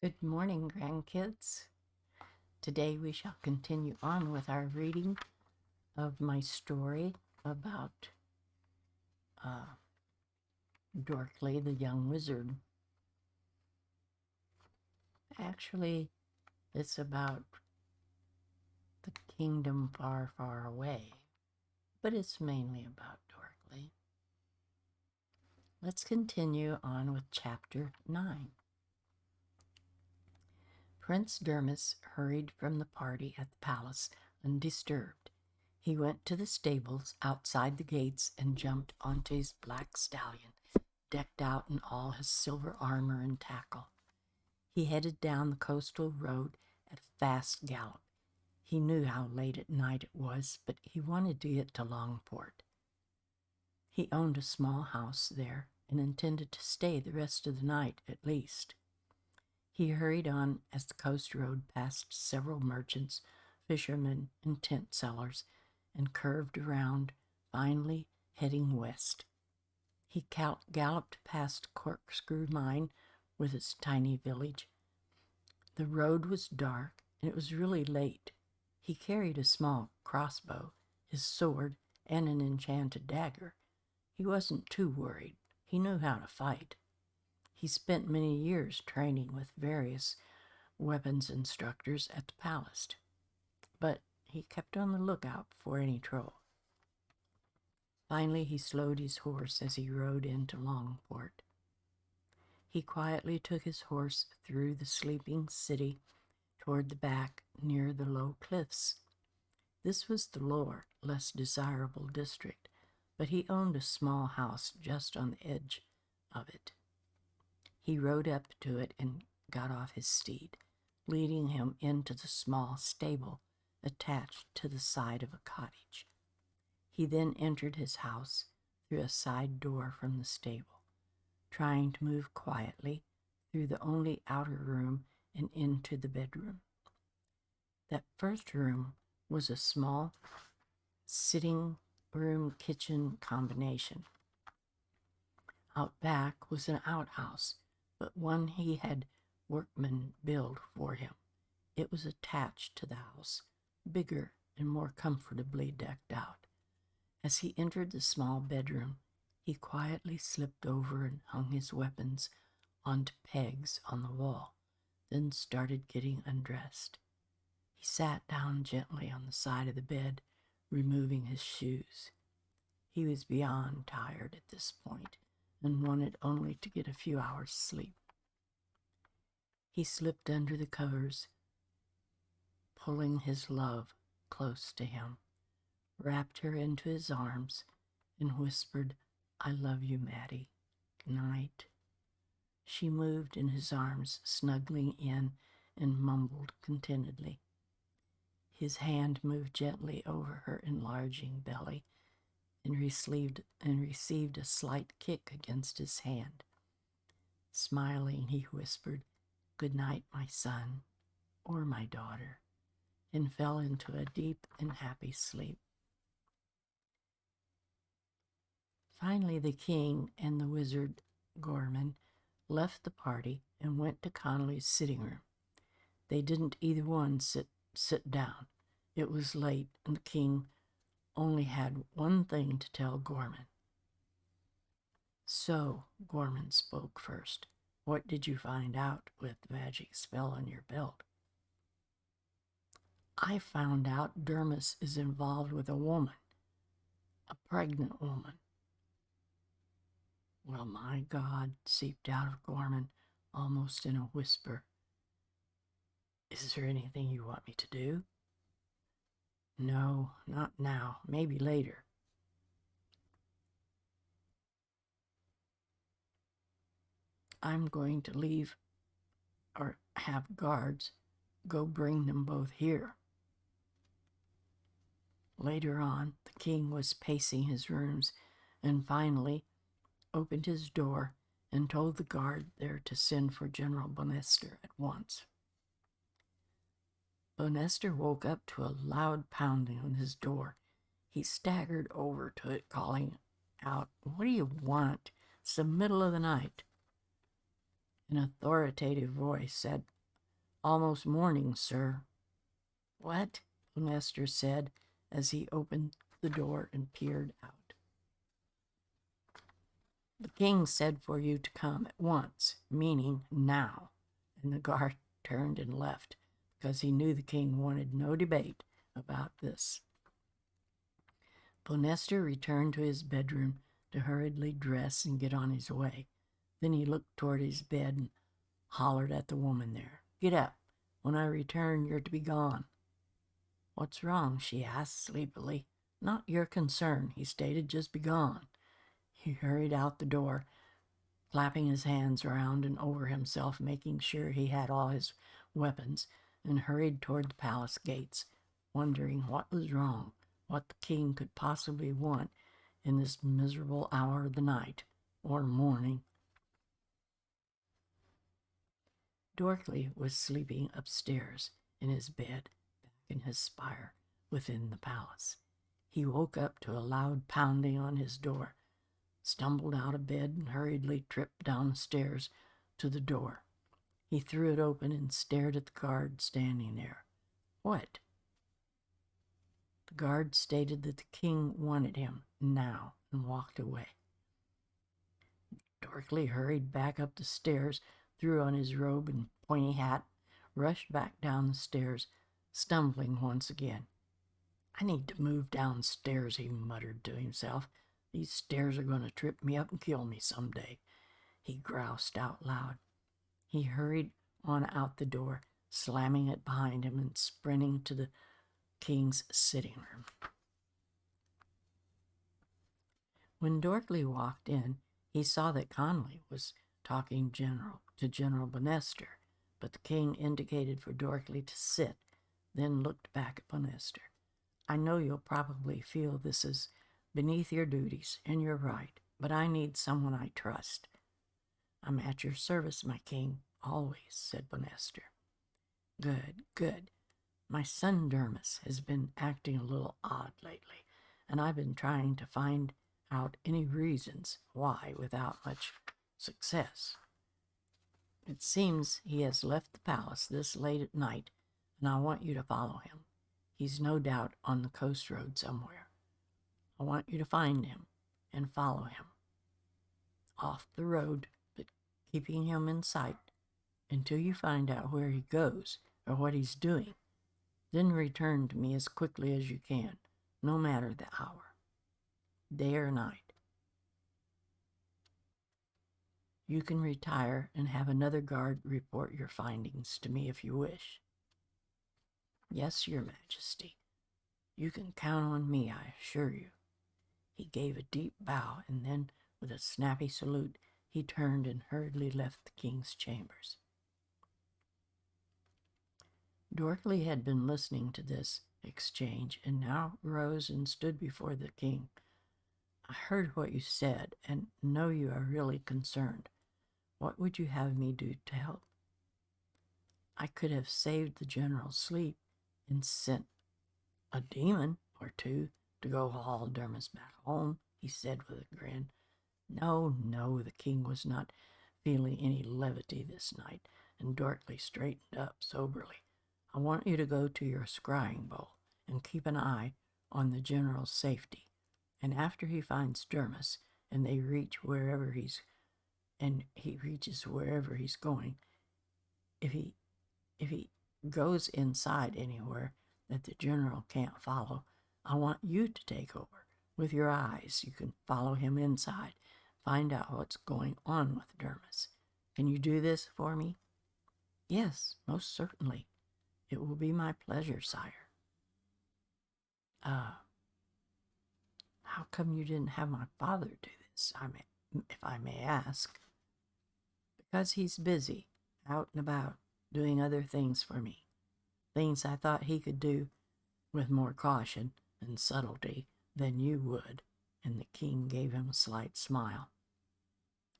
Good morning, grandkids. Today we shall continue on with our reading of my story about Dorkly the Young Wizard. Actually, it's about the kingdom far, far away, but it's mainly about Dorkly. Let's continue on with Chapter 9. Prince Dermis hurried from the party at the palace undisturbed. He went to the stables outside the gates and jumped onto his black stallion, decked out in all his silver armor and tackle. He headed down the coastal road at a fast gallop. He knew how late at night it was, but he wanted to get to Longport. He owned a small house there and intended to stay the rest of the night at least. He hurried on as the coast road passed several merchants, fishermen, and tent sellers, and curved around, finally heading west. He galloped past Corkscrew Mine with its tiny village. The road was dark, and it was really late. He carried a small crossbow, his sword, and an enchanted dagger. He wasn't too worried. He knew how to fight. He spent many years training with various weapons instructors at the palace, but he kept on the lookout for any trouble. Finally, he slowed his horse as he rode into Longport. He quietly took his horse through the sleeping city toward the back near the low cliffs. This was the lower, less desirable district, but he owned a small house just on the edge of it. He rode up to it and got off his steed, leading him into the small stable attached to the side of a cottage. He then entered his house through a side door from the stable, trying to move quietly through the only outer room and into the bedroom. That first room was a small sitting room kitchen combination. Out back was an outhouse, but one he had workmen build for him. It was attached to the house, bigger and more comfortably decked out. As he entered the small bedroom, he quietly slipped over and hung his weapons onto pegs on the wall, then started getting undressed. He sat down gently on the side of the bed, removing his shoes. He was beyond tired at this point and wanted only to get a few hours' sleep. He slipped under the covers, pulling his love close to him, wrapped her into his arms, and whispered, "I love you, Maddie. Good night." She moved in his arms, snuggling in, and mumbled contentedly. His hand moved gently over her enlarging belly and received a slight kick against his hand. Smiling, he whispered, "Good night, my son, or my daughter," and fell into a deep and happy sleep. Finally, the king and the wizard Gorman left the party and went to Connolly's sitting room. They didn't either one sit down. It was late, and the king only had one thing to tell Gorman. "So," Gorman spoke first, "what did you find out with the magic spell on your belt?" "I found out Dermis is involved with a woman, a pregnant woman." "Well, my God," seeped out of Gorman, almost in a whisper. "Is there anything you want me to do?" "No, not now. Maybe later." "I'm going to leave or have guards go bring them both here." Later on, the king was pacing his rooms and finally opened his door and told the guard there to send for General Bonester at once. Bonester woke up to a loud pounding on his door. He staggered over to it, calling out, "What do you want? It's the middle of the night." An authoritative voice said, "Almost morning, sir." "What?" Lester said as he opened the door and peered out. "The king said for you to come at once, meaning now." And the guard turned and left because he knew the king wanted no debate about this. Bonester returned to his bedroom to hurriedly dress and get on his way. Then he looked toward his bed and hollered at the woman there. "Get up. When I return, you're to be gone." "What's wrong?" she asked sleepily. "Not your concern," he stated. "Just be gone." He hurried out the door, clapping his hands around and over himself, making sure he had all his weapons, and hurried toward the palace gates, wondering what was wrong, what the king could possibly want in this miserable hour of the night or morning. Dorkly was sleeping upstairs in his bed, back in his spire within the palace. He woke up to a loud pounding on his door, stumbled out of bed, and hurriedly tripped down the stairs to the door. He threw it open and stared at the guard standing there. "What?" The guard stated that the king wanted him now and walked away. Dorkly hurried back up the stairs, threw on his robe and pointy hat, rushed back down the stairs, stumbling once again. "I need to move downstairs," he muttered to himself. "These stairs are going to trip me up and kill me someday," he groused out loud. He hurried on out the door, slamming it behind him and sprinting to the king's sitting room. When Dorkly walked in, he saw that Conley was talking to General Bonester, but the king indicated for Dorkly to sit, then looked back at Bonester. "I know you'll probably feel this is beneath your duties, and you're right, but I need someone I trust." "I'm at your service, my king, always," said Bonester. "Good, good. My son Dermis has been acting a little odd lately, and I've been trying to find out any reasons why without much success. It seems he has left the palace this late at night, and I want you to follow him. He's no doubt on the coast road somewhere. I want you to find him and follow him. Off the road, but keeping him in sight until you find out where he goes or what he's doing. Then return to me as quickly as you can, no matter the hour, day or night. You can retire and have another guard report your findings to me if you wish." "Yes, Your Majesty. You can count on me, I assure you." He gave a deep bow, and then, with a snappy salute, he turned and hurriedly left the king's chambers. Dorkly had been listening to this exchange, and now rose and stood before the king. "I heard what you said, and know you are really concerned. What would you have me do to help?" "I could have saved the general's sleep and sent a demon or two to go haul Dermis back home," he said with a grin. No, the king was not feeling any levity this night, and Dorkly straightened up soberly. "I want you to go to your scrying bowl and keep an eye on the general's safety. And after he finds Dermis and he reaches wherever he's going, if he goes inside anywhere that the general can't follow, I want you to take over. With your eyes, you can follow him inside, find out what's going on with Dermis. Can you do this for me?" "Yes, most certainly. It will be my pleasure, sire." How come you didn't have my father do this, if I may ask?" "Because he's busy, out and about, doing other things for me. Things I thought he could do with more caution and subtlety than you would," and the king gave him a slight smile.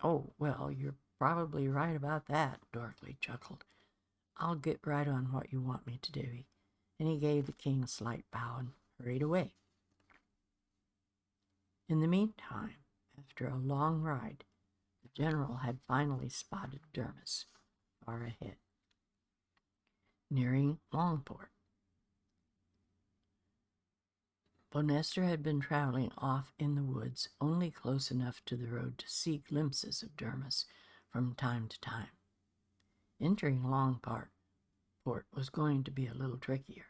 "Oh, well, you're probably right about that," Dorkly chuckled. "I'll get right on what you want me to do," and he gave the king a slight bow and hurried away. In the meantime, after a long ride, The general had finally spotted Dermis far ahead, nearing Longport. Bonester had been traveling off in the woods, only close enough to the road to see glimpses of Dermis from time to time. Entering Longport was going to be a little trickier.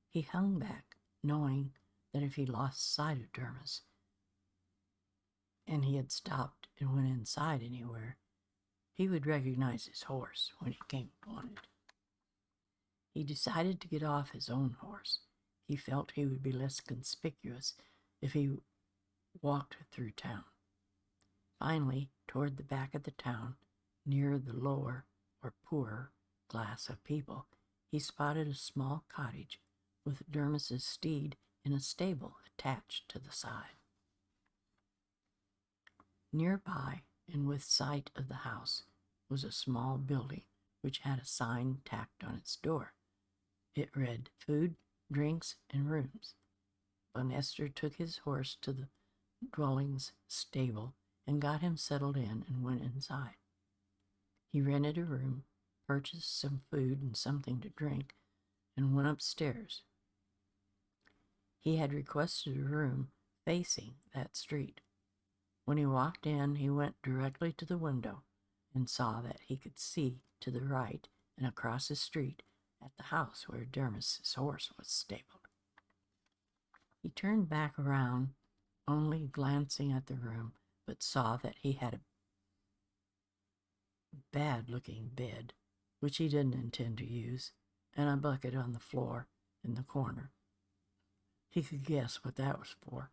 He hung back, knowing that if he lost sight of Dermis, and he had stopped and went inside anywhere, he would recognize his horse when he came upon it. He decided to get off his own horse. He felt he would be less conspicuous if he walked through town. Finally, toward the back of the town, near the lower or poorer class of people, he spotted a small cottage with Dermis's steed in a stable attached to the side. Nearby, and with sight of the house, was a small building which had a sign tacked on its door. It read, "Food, drinks, and rooms." Bonester took his horse to the dwelling's stable and got him settled in and went inside. He rented a room, purchased some food and something to drink, and went upstairs. He had requested a room facing that street. When he walked in, he went directly to the window and saw that he could see to the right and across the street at the house where Dermis's horse was stabled. He turned back around, only glancing at the room, but saw that he had a bad-looking bed, which he didn't intend to use, and a bucket on the floor in the corner. He could guess what that was for.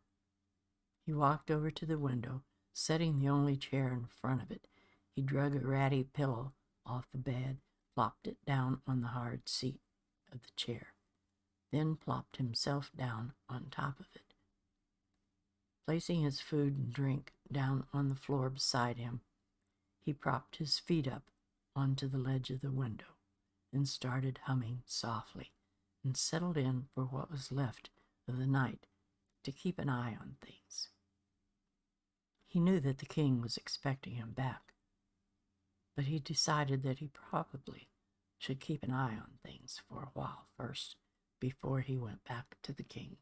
He walked over to the window, setting the only chair in front of it. He drug a ratty pillow off the bed, plopped it down on the hard seat of the chair, then plopped himself down on top of it. Placing his food and drink down on the floor beside him, he propped his feet up onto the ledge of the window and started humming softly, and settled in for what was left of the night to keep an eye on things. He knew that the king was expecting him back, but he decided that he probably should keep an eye on things for a while first before he went back to the king.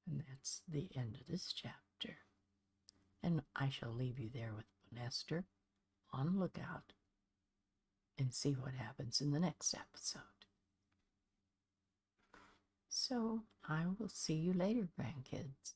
And that's the end of this chapter. And I shall leave you there with Bonester on lookout and see what happens in the next episode. So I will see you later, grandkids.